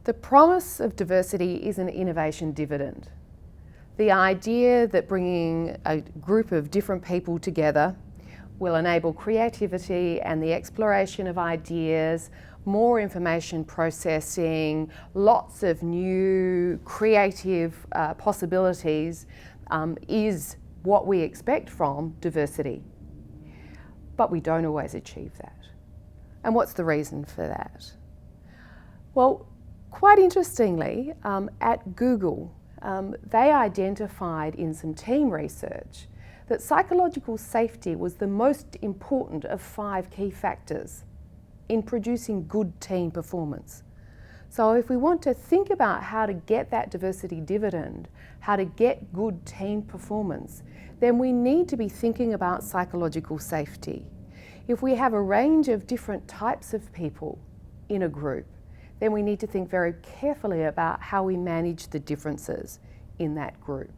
The promise of diversity is an innovation dividend. The idea that bringing a group of different people together will enable creativity and the exploration of ideas, more information processing, lots of new creative possibilities is what we expect from diversity. But we don't always achieve that. And what's the reason for that? Well, quite interestingly, at Google, they identified in some team research that psychological safety was the most important of 5 key factors in producing good team performance. So if we want to think about how to get that diversity dividend, how to get good team performance, then we need to be thinking about psychological safety. If we have a range of different types of people in a group, then we need to think very carefully about how we manage the differences in that group.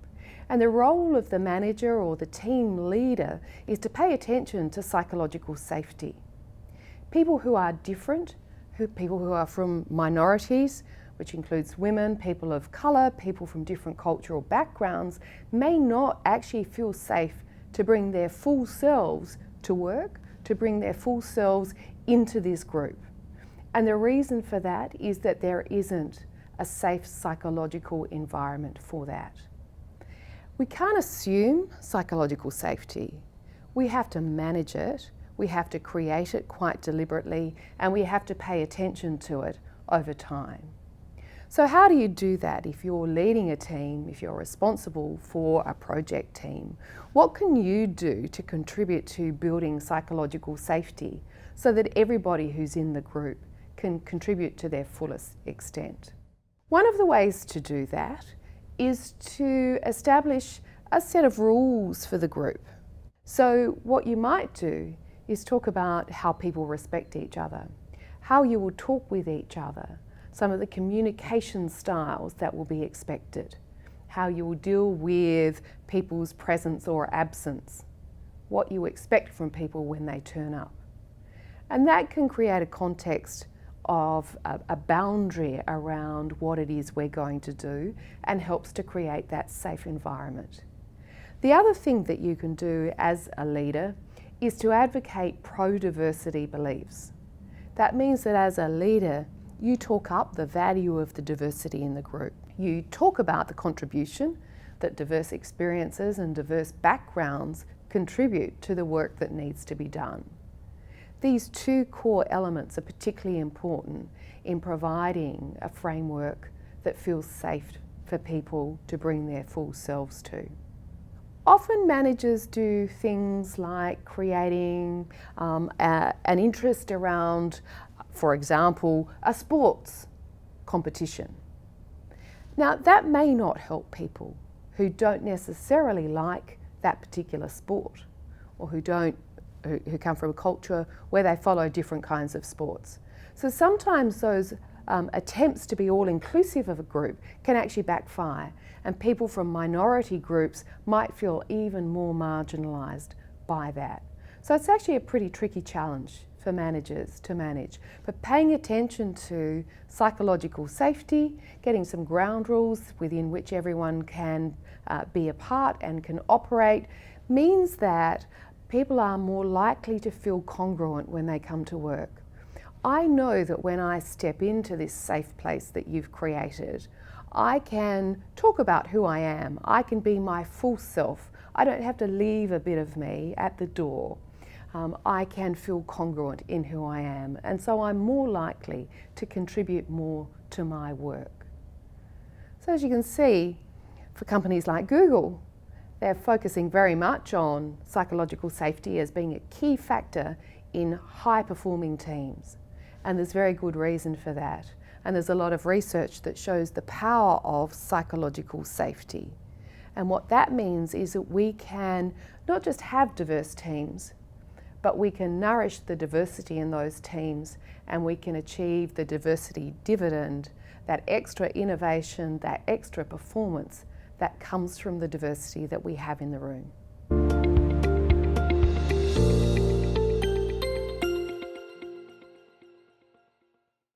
And the role of the manager or the team leader is to pay attention to psychological safety. People who are different, people who are from minorities, which includes women, people of colour, people from different cultural backgrounds, may not actually feel safe to bring their full selves to work, to bring their full selves into this group. And the reason for that is that there isn't a safe psychological environment for that. We can't assume psychological safety. We have to manage it, we have to create it quite deliberately, and we have to pay attention to it over time. So how do you do that if you're leading a team, if you're responsible for a project team? What can you do to contribute to building psychological safety so that everybody who's in the group can contribute to their fullest extent? One of the ways to do that is to establish a set of rules for the group. So what you might do is talk about how people respect each other, how you will talk with each other, some of the communication styles that will be expected, how you will deal with people's presence or absence, what you expect from people when they turn up. And that can create a context of a boundary around what it is we're going to do and helps to create that safe environment. The other thing that you can do as a leader is to advocate pro-diversity beliefs. That means that as a leader, you talk up the value of the diversity in the group. You talk about the contribution that diverse experiences and diverse backgrounds contribute to the work that needs to be done. These 2 core elements are particularly important in providing a framework that feels safe for people to bring their full selves to. Often managers do things like creating an interest around, for example, a sports competition. Now that may not help people who don't necessarily like that particular sport or who come from a culture where they follow different kinds of sports. So sometimes those attempts to be all-inclusive of a group can actually backfire, and people from minority groups might feel even more marginalised by that. So it's actually a pretty tricky challenge for managers to manage. But paying attention to psychological safety, getting some ground rules within which everyone can be a part and can operate, means that people are more likely to feel congruent when they come to work. I know that when I step into this safe place that you've created, I can talk about who I am. I can be my full self. I don't have to leave a bit of me at the door. I can feel congruent in who I am, and so I'm more likely to contribute more to my work. So as you can see, for companies like Google, they're focusing very much on psychological safety as being a key factor in high-performing teams. And there's very good reason for that. And there's a lot of research that shows the power of psychological safety. And what that means is that we can not just have diverse teams, but we can nourish the diversity in those teams, and we can achieve the diversity dividend, that extra innovation, that extra performance that comes from the diversity that we have in the room.